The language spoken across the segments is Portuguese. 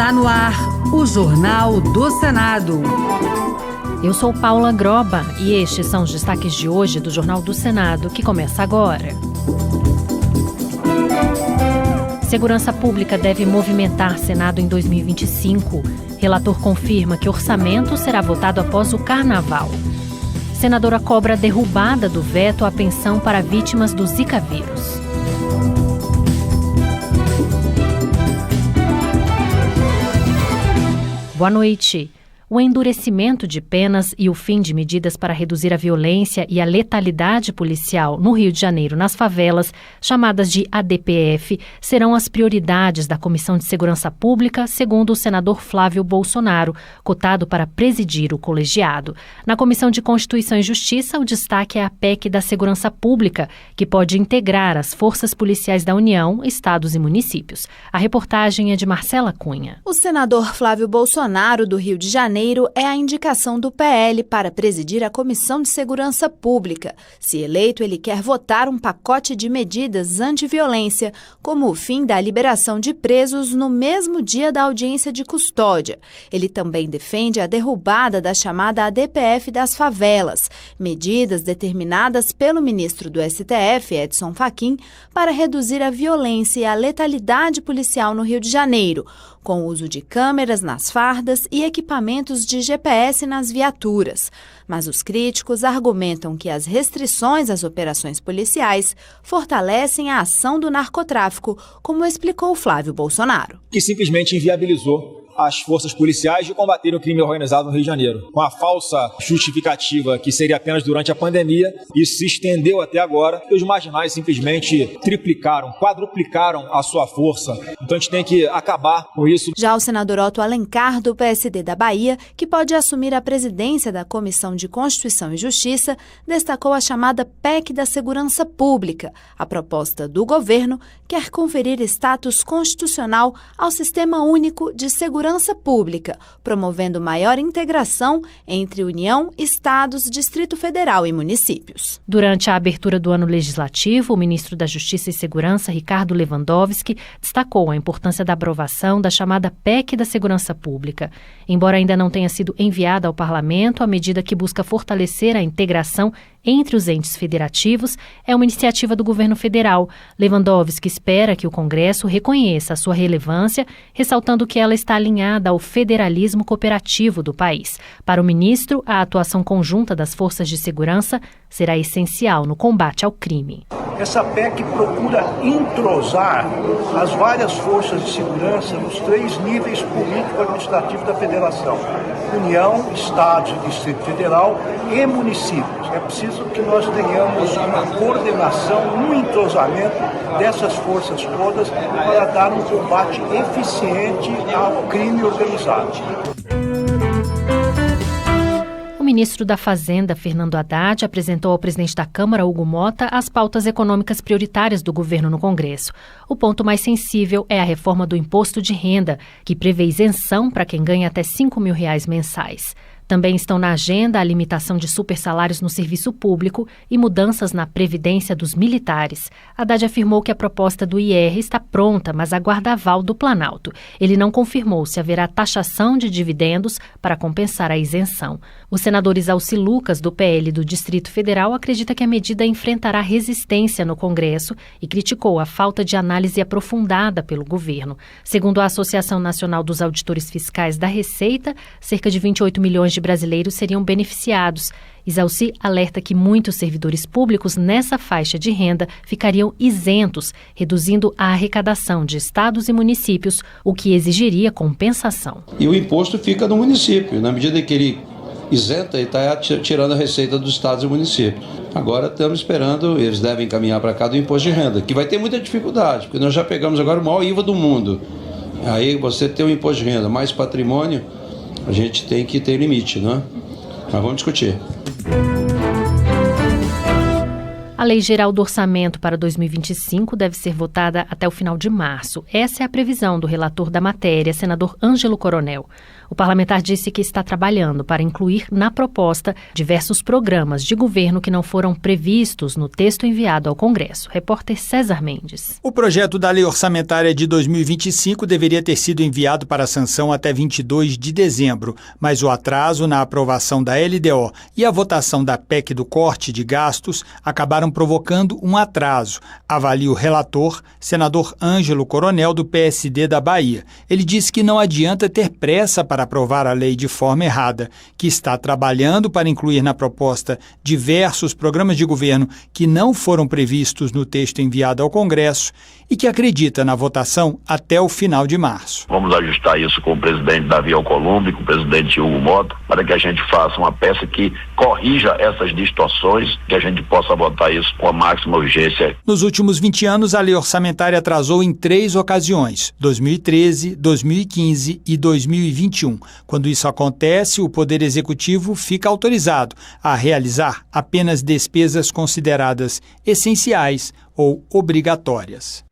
Está no ar o Jornal do Senado. Eu sou Paula Groba e estes são os destaques de hoje do Jornal do Senado, que começa agora. Segurança Pública deve movimentar Senado em 2025. Relator confirma que orçamento será votado após o Carnaval. Senadora cobra derrubada do veto à pensão para vítimas do Zika vírus. Boa noite. O endurecimento de penas e o fim de medidas para reduzir a violência e a letalidade policial no Rio de Janeiro nas favelas, chamadas de ADPF, serão as prioridades da Comissão de Segurança Pública, segundo o senador Flávio Bolsonaro, cotado para presidir o colegiado. Na Comissão de Constituição e Justiça, o destaque é a PEC da Segurança Pública, que pode integrar as forças policiais da União, estados e municípios. A reportagem é de Marcela Cunha. O senador Flávio Bolsonaro, do Rio de Janeiro, é a indicação do PL para presidir a Comissão de Segurança Pública. Se eleito, ele quer votar um pacote de medidas anti-violência, como o fim da liberação de presos no mesmo dia da audiência de custódia. Ele também defende a derrubada da chamada ADPF das favelas, medidas determinadas pelo ministro do STF, Edson Fachin, para reduzir a violência e a letalidade policial no Rio de Janeiro, com o uso de câmeras nas fardas e equipamentos de GPS nas viaturas. Mas os críticos argumentam que as restrições às operações policiais fortalecem a ação do narcotráfico, como explicou Flávio Bolsonaro. Que simplesmente inviabilizou as forças policiais de combater o crime organizado no Rio de Janeiro. Com a falsa justificativa que seria apenas durante a pandemia, isso se estendeu até agora e os marginais simplesmente triplicaram, quadruplicaram a sua força. Então a gente tem que acabar com isso. Já o senador Otto Alencar, do PSD da Bahia, que pode assumir a presidência da Comissão de Constituição e Justiça, destacou a chamada PEC da Segurança Pública. A proposta do governo quer conferir status constitucional ao Sistema Único de Segurança Pública, promovendo maior integração entre União, Estados, Distrito Federal e municípios. Durante a abertura do ano legislativo, o ministro da Justiça e Segurança, Ricardo Lewandowski, destacou a importância da aprovação da chamada PEC da Segurança Pública. Embora ainda não tenha sido enviada ao Parlamento, a medida que busca fortalecer a integração entre os entes federativos é uma iniciativa do governo federal. Lewandowski espera que o Congresso reconheça a sua relevância, ressaltando que ela está alinhada ao federalismo cooperativo do país. Para o ministro, a atuação conjunta das forças de segurança será essencial no combate ao crime. Essa PEC procura entrosar as várias forças de segurança nos 3 níveis político-administrativos da federação: União, Estados e Distrito Federal e municípios. É preciso que nós tenhamos uma coordenação, um entrosamento dessas forças todas para dar um combate eficiente ao crime organizado. O ministro da Fazenda, Fernando Haddad, apresentou ao presidente da Câmara, Hugo Mota, as pautas econômicas prioritárias do governo no Congresso. O ponto mais sensível é a reforma do imposto de renda, que prevê isenção para quem ganha até R$5.000 mensais. Também estão na agenda a limitação de supersalários no serviço público e mudanças na previdência dos militares. Haddad afirmou que a proposta do IR está pronta, mas aguarda aval do Planalto. Ele não confirmou se haverá taxação de dividendos para compensar a isenção. O senador Isalci Lucas, do PL do Distrito Federal, acredita que a medida enfrentará resistência no Congresso e criticou a falta de análise aprofundada pelo governo. Segundo a Associação Nacional dos Auditores Fiscais da Receita, cerca de 28 milhões de brasileiros seriam beneficiados. Isalci alerta que muitos servidores públicos nessa faixa de renda ficariam isentos, reduzindo a arrecadação de estados e municípios, o que exigiria compensação. E o imposto fica no município, na medida que ele isenta, ele está tirando a receita dos estados e municípios. Agora estamos esperando, eles devem encaminhar para cá do imposto de renda, que vai ter muita dificuldade, porque nós já pegamos agora o maior IVA do mundo. Aí você tem o imposto de renda mais patrimônio, a gente tem que ter limite, né? Mas vamos discutir. A Lei Geral do Orçamento para 2025 deve ser votada até o final de março. Essa é a previsão do relator da matéria, senador Ângelo Coronel. O parlamentar disse que está trabalhando para incluir na proposta diversos programas de governo que não foram previstos no texto enviado ao Congresso. Repórter César Mendes. O projeto da Lei Orçamentária de 2025 deveria ter sido enviado para sanção até 22 de dezembro, mas o atraso na aprovação da LDO e a votação da PEC do corte de gastos acabaram provocando um atraso, avalia o relator, senador Ângelo Coronel, do PSD da Bahia. Ele disse que não adianta ter pressa para aprovar a lei de forma errada, que está trabalhando para incluir na proposta diversos programas de governo que não foram previstos no texto enviado ao Congresso e que acredita na votação até o final de março. Vamos ajustar isso com o presidente Davi Alcolumbre, com o presidente Hugo Mota, para que a gente faça uma peça que corrija essas distorções, que a gente possa votar isso com a máxima urgência. Nos últimos 20 anos, a lei orçamentária atrasou em 3 ocasiões, 2013, 2015 e 2021. Quando isso acontece, o Poder Executivo fica autorizado a realizar apenas despesas consideradas essenciais ou obrigatórias.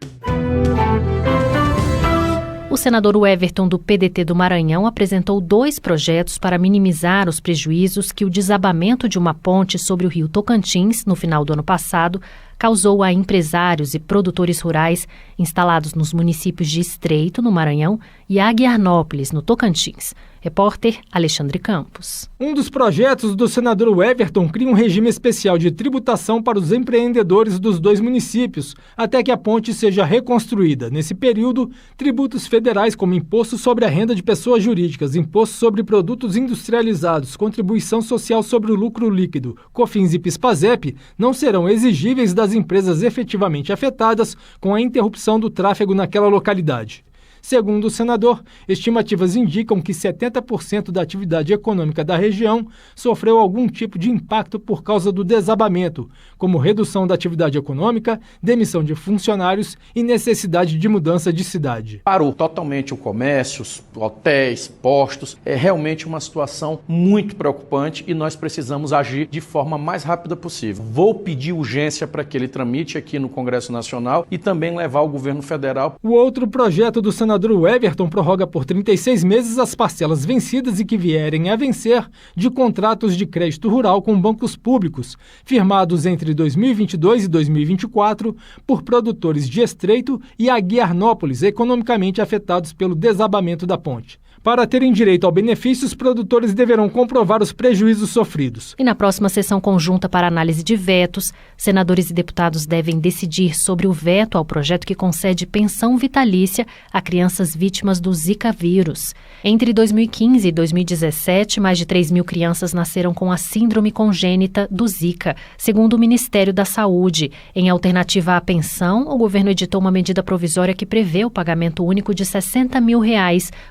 O senador Everton, do PDT do Maranhão, apresentou 2 projetos para minimizar os prejuízos que o desabamento de uma ponte sobre o rio Tocantins, no final do ano passado, causou a empresários e produtores rurais instalados nos municípios de Estreito, no Maranhão, e Aguiarnópolis, no Tocantins. Repórter Alexandre Campos. Um dos projetos do senador Everton cria um regime especial de tributação para os empreendedores dos 2 municípios, até que a ponte seja reconstruída. Nesse período, tributos federais como imposto sobre a renda de pessoas jurídicas, imposto sobre produtos industrializados, contribuição social sobre o lucro líquido, COFINS e PIS/PASEP não serão exigíveis das empresas efetivamente afetadas com a interrupção do tráfego naquela localidade. Segundo o senador, estimativas indicam que 70% da atividade econômica da região sofreu algum tipo de impacto por causa do desabamento, como redução da atividade econômica, demissão de funcionários e necessidade de mudança de cidade. Parou totalmente o comércio, os hotéis, postos. É realmente uma situação muito preocupante e nós precisamos agir de forma mais rápida possível. Vou pedir urgência para que ele tramite aqui no Congresso Nacional e também levar ao governo federal. O outro projeto do senador Everton prorroga por 36 meses as parcelas vencidas e que vierem a vencer de contratos de crédito rural com bancos públicos, firmados entre 2022 e 2024 por produtores de Estreito e Aguiarnópolis, economicamente afetados pelo desabamento da ponte. Para terem direito ao benefício, os produtores deverão comprovar os prejuízos sofridos. E na próxima sessão conjunta para análise de vetos, senadores e deputados devem decidir sobre o veto ao projeto que concede pensão vitalícia a crianças vítimas do Zika vírus. Entre 2015 e 2017, mais de 3 mil crianças nasceram com a síndrome congênita do Zika, segundo o Ministério da Saúde. Em alternativa à pensão, o governo editou uma medida provisória que prevê o pagamento único de R$60 mil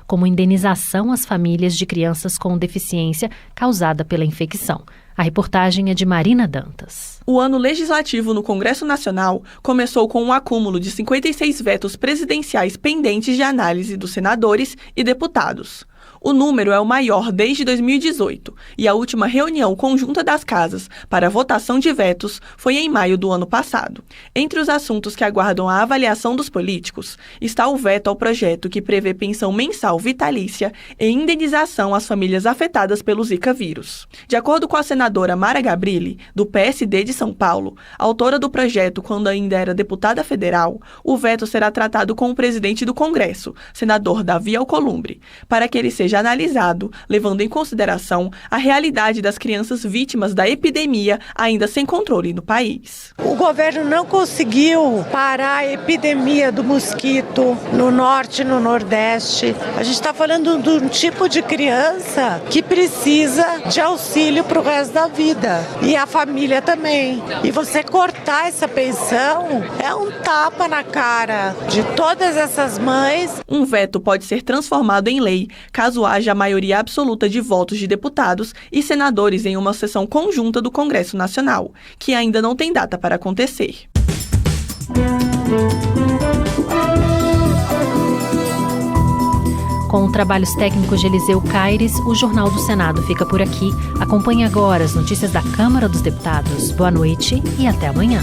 como indenização às famílias de crianças com deficiência causada pela infecção. A reportagem é de Marina Dantas. O ano legislativo no Congresso Nacional começou com um acúmulo de 56 vetos presidenciais pendentes de análise dos senadores e deputados. O número é o maior desde 2018 e a última reunião conjunta das casas para votação de vetos foi em maio do ano passado. Entre os assuntos que aguardam a avaliação dos políticos está o veto ao projeto que prevê pensão mensal vitalícia e indenização às famílias afetadas pelo Zika vírus. De acordo com a senadora Mara Gabrilli, do PSD de São Paulo, autora do projeto quando ainda era deputada federal, o veto será tratado com o presidente do Congresso, senador Davi Alcolumbre, para que ele seja analisado, levando em consideração a realidade das crianças vítimas da epidemia ainda sem controle no país. O governo não conseguiu parar a epidemia do mosquito no norte e no nordeste. A gente está falando de um tipo de criança que precisa de auxílio para o resto da vida. E a família também. E você cortar essa pensão é um tapa na cara de todas essas mães. Um veto pode ser transformado em lei, caso haja a maioria absoluta de votos de deputados e senadores em uma sessão conjunta do Congresso Nacional, que ainda não tem data para acontecer. Com trabalhos técnicos de Eliseu Caires, o Jornal do Senado fica por aqui. Acompanhe agora as notícias da Câmara dos Deputados. Boa noite e até amanhã.